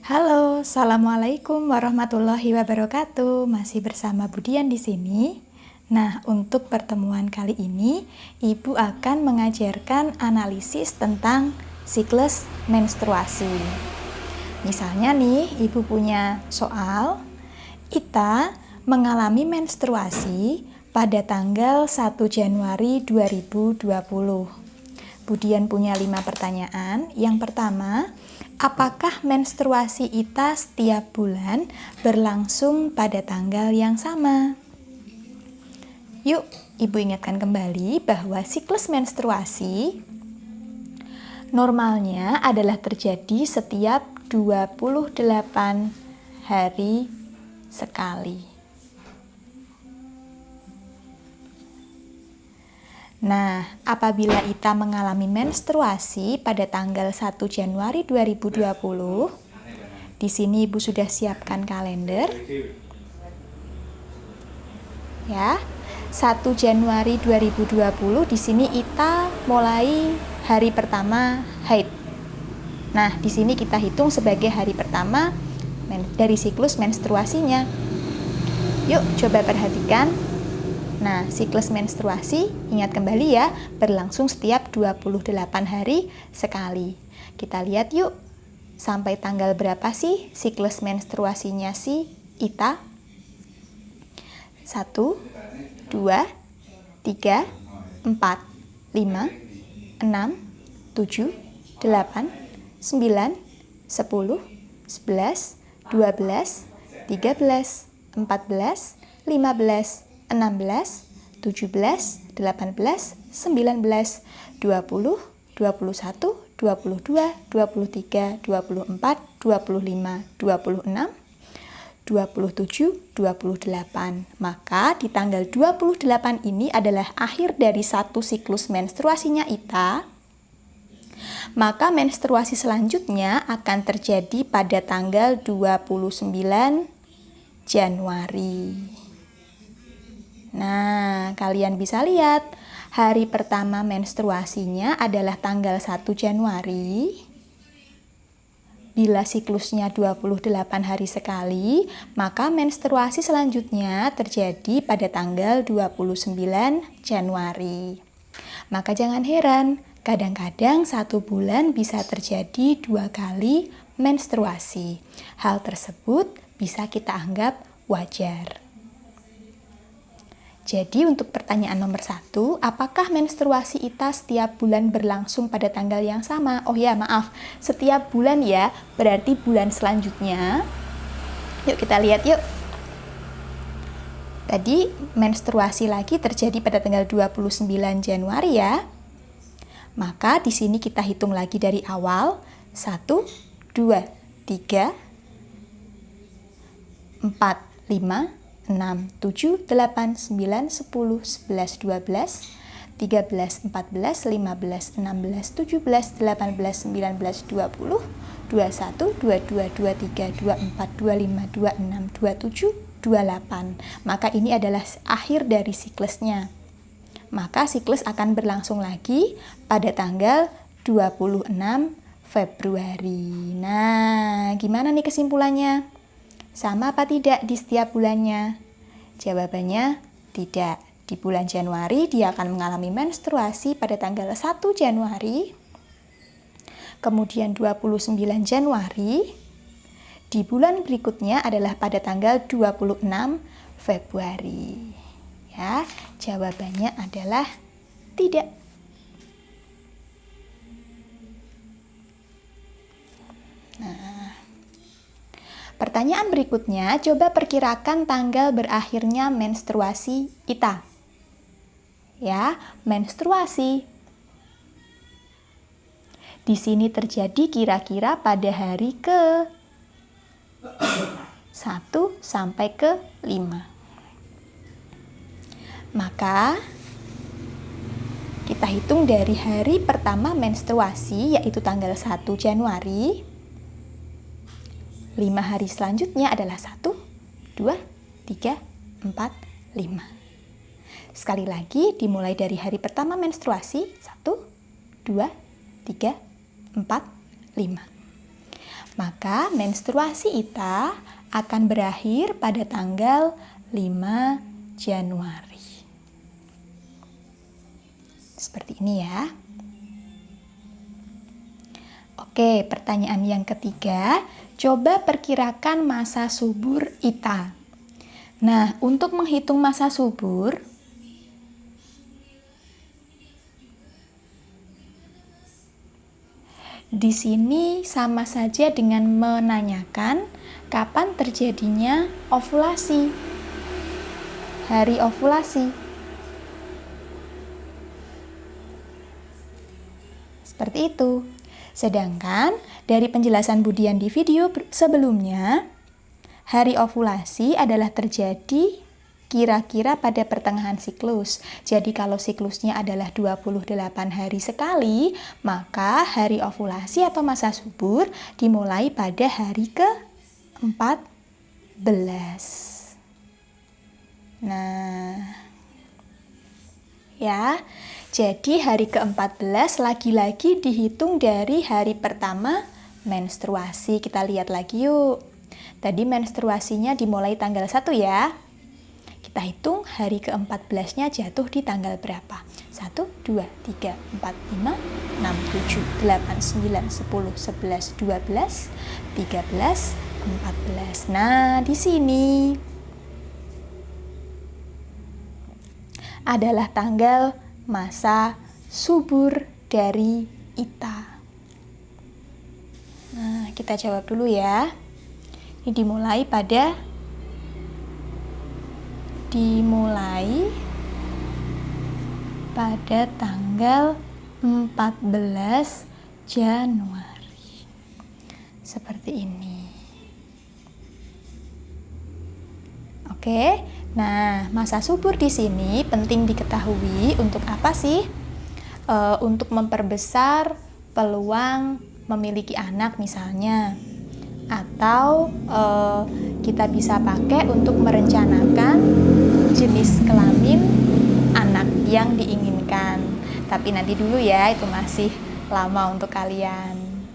Halo, assalamualaikum warahmatullahi wabarakatuh. Masih bersama Budian di sini. Nah, untuk pertemuan kali ini, Ibu akan mengajarkan analisis tentang siklus menstruasi. Misalnya nih, Ibu punya soal, Ita mengalami menstruasi pada tanggal 1 Januari 2020. Budian punya 5 pertanyaan. Yang pertama, apakah menstruasi Ita setiap bulan berlangsung pada tanggal yang sama? Yuk, Ibu ingatkan kembali bahwa siklus menstruasi normalnya adalah terjadi setiap 28 hari sekali. Nah, apabila Ita mengalami menstruasi pada tanggal 1 Januari 2020, di sini Ibu sudah siapkan kalender. Ya, 1 Januari 2020 di sini Ita mulai hari pertama haid. Nah, di sini kita hitung sebagai hari pertama dari siklus menstruasinya. Yuk, coba perhatikan. Nah, siklus menstruasi, ingat kembali ya, berlangsung setiap 28 hari sekali. Kita lihat yuk, sampai tanggal berapa sih siklus menstruasinya si Ita? 1, 2, 3, 4, 5, 6, 7, 8, 9, 10, 11, 12, 13, 14, 15, 16, 17, 18, 19, 20, 21, 22, 23, 24, 25, 26, 27, 28. Maka di tanggal 28 ini adalah akhir dari satu siklus menstruasinya Ita. Maka menstruasi selanjutnya akan terjadi pada tanggal 29 Januari. Nah, kalian bisa lihat, hari pertama menstruasinya adalah tanggal 1 Januari. Bila siklusnya 28 hari sekali, maka menstruasi selanjutnya terjadi pada tanggal 29 Januari. Maka jangan heran, kadang-kadang satu bulan bisa terjadi 2 kali menstruasi. Hal tersebut bisa kita anggap wajar. Jadi untuk pertanyaan nomor 1, apakah menstruasi Ita setiap bulan berlangsung pada tanggal yang sama? Oh ya, maaf, setiap bulan ya, berarti bulan selanjutnya. Yuk kita lihat yuk. Tadi menstruasi lagi terjadi pada tanggal 29 Januari ya. Maka di sini kita hitung lagi dari awal. 1, 2, 3, 4, 5, 6, 7, 8, 9, 10, 11, 12, 13, 14, 15, 16, 17, 18, 19, 20, 21, 22, 23, 24, 25, 26, 27, 28. Maka ini adalah akhir dari siklusnya. Maka siklus akan berlangsung lagi pada tanggal 26 Februari. Nah, gimana nih kesimpulannya? Sama apa tidak di setiap bulannya? Jawabannya tidak. Di bulan Januari dia akan mengalami menstruasi pada tanggal 1 Januari. Kemudian 29 Januari. Di bulan berikutnya adalah pada tanggal 26 Februari. Ya, jawabannya adalah tidak. Pertanyaan berikutnya, coba perkirakan tanggal berakhirnya menstruasi Ita. Ya, menstruasi. Di sini terjadi kira-kira pada hari ke 1 sampai ke 5. Maka kita hitung dari hari pertama menstruasi, yaitu tanggal 1 Januari. 5 hari selanjutnya adalah 1, 2, 3, 4, 5. Sekali lagi, dimulai dari hari pertama menstruasi, 1, 2, 3, 4, 5. Maka menstruasi Ita akan berakhir pada tanggal 5 Januari. Seperti ini ya. Oke, pertanyaan yang ketiga, coba perkirakan masa subur Ita. Nah, untuk menghitung masa subur, di sini sama saja dengan menanyakan kapan terjadinya ovulasi, hari ovulasi. Seperti itu. Sedangkan dari penjelasan Budian di video sebelumnya, hari ovulasi adalah terjadi kira-kira pada pertengahan siklus. Jadi kalau siklusnya adalah 28 hari sekali, maka hari ovulasi atau masa subur dimulai pada hari ke-14. Nah, ya, jadi hari ke-14 lagi-lagi dihitung dari hari pertama menstruasi. Kita lihat lagi yuk. Tadi menstruasinya dimulai tanggal 1 ya. Kita hitung hari ke-14-nya jatuh di tanggal berapa? 1, 2, 3, 4, 5, 6, 7, 8, 9, 10, 11, 12, 13, 14. Nah, di sini adalah tanggal masa subur dari Ita. Nah, kita jawab dulu ya. Ini dimulai pada tanggal 14 Januari. Seperti ini. Oke. Nah, masa subur di sini penting diketahui untuk apa sih? Untuk memperbesar peluang memiliki anak misalnya. Atau kita bisa pakai untuk merencanakan jenis kelamin anak yang diinginkan. Tapi nanti dulu ya, itu masih lama untuk kalian.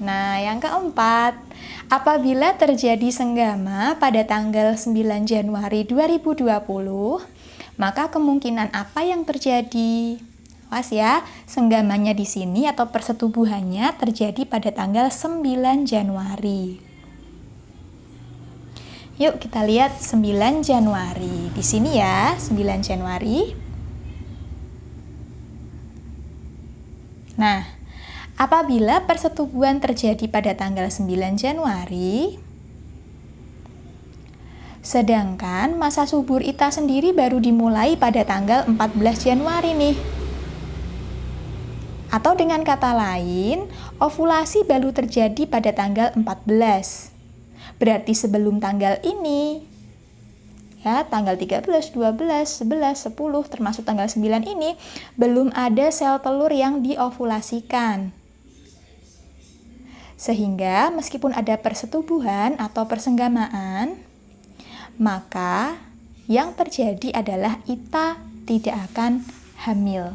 Nah, yang keempat, apabila terjadi senggama pada tanggal 9 Januari 2020, maka kemungkinan apa yang terjadi? Awas ya, senggamanya di sini atau persetubuhannya terjadi pada tanggal 9 Januari. Yuk kita lihat 9 Januari. Di sini ya, 9 Januari. Nah, apabila persetubuhan terjadi pada tanggal 9 Januari, sedangkan masa subur Ita sendiri baru dimulai pada tanggal 14 Januari nih. Atau dengan kata lain, ovulasi baru terjadi pada tanggal 14. Berarti sebelum tanggal ini, ya tanggal 13, 12, 11, 10, termasuk tanggal 9 ini, belum ada sel telur yang diovulasikan. Sehingga meskipun ada persetubuhan atau persenggamaan, maka yang terjadi adalah Ita tidak akan hamil.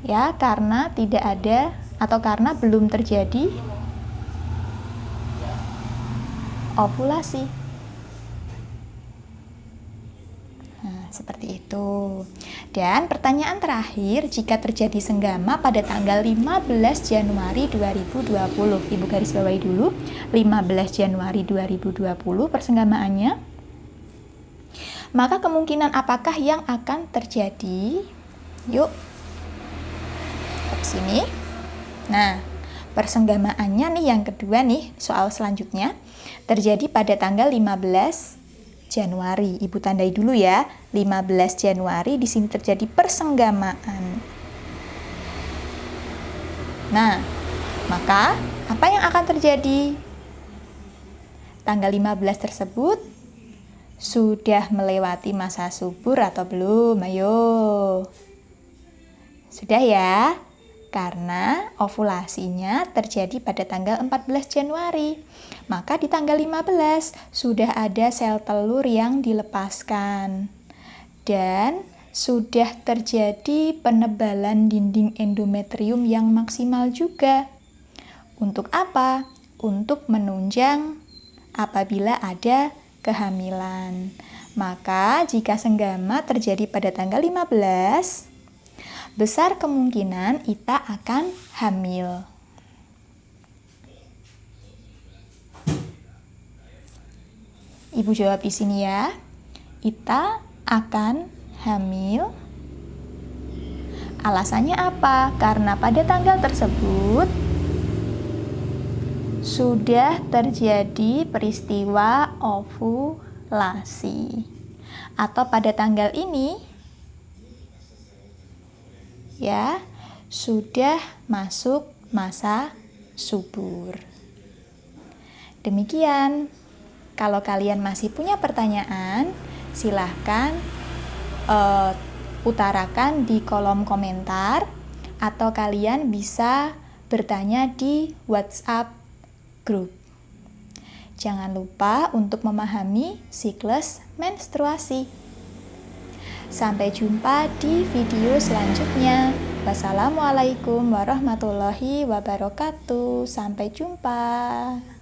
Ya, karena tidak ada atau karena belum terjadi ovulasi. Nah, seperti itu. Dan pertanyaan terakhir, jika terjadi senggama pada tanggal 15 Januari 2020. Ibu garis bawahi dulu, 15 Januari 2020 persenggamaannya. Maka kemungkinan apakah yang akan terjadi? Yuk. Sini. Nah, persenggamaannya nih yang kedua nih, soal selanjutnya terjadi pada tanggal 15 Januari. Ibu tandai dulu ya, 15 Januari di sini terjadi persenggamaan. Nah, maka apa yang akan terjadi? Tanggal 15 tersebut sudah melewati masa subur atau belum? Ayo. Sudah ya? Karena ovulasinya terjadi pada tanggal 14 Januari. Maka di tanggal 15 sudah ada sel telur yang dilepaskan. dan sudah terjadi penebalan dinding endometrium yang maksimal juga. Untuk apa? Untuk menunjang apabila ada kehamilan. Maka jika senggama terjadi pada tanggal 15, besar kemungkinan Ita akan hamil. Ibu jawab di sini ya. Ita akan hamil. Alasannya apa? Karena pada tanggal tersebut sudah terjadi peristiwa ovulasi. Atau pada tanggal ini ya, sudah masuk masa subur. Demikian. Kalau kalian masih punya pertanyaan, silahkan utarakan di kolom komentar atau kalian bisa bertanya di WhatsApp grup. Jangan lupa untuk memahami siklus menstruasi. Sampai jumpa di video selanjutnya. Wassalamualaikum warahmatullahi wabarakatuh. Sampai jumpa.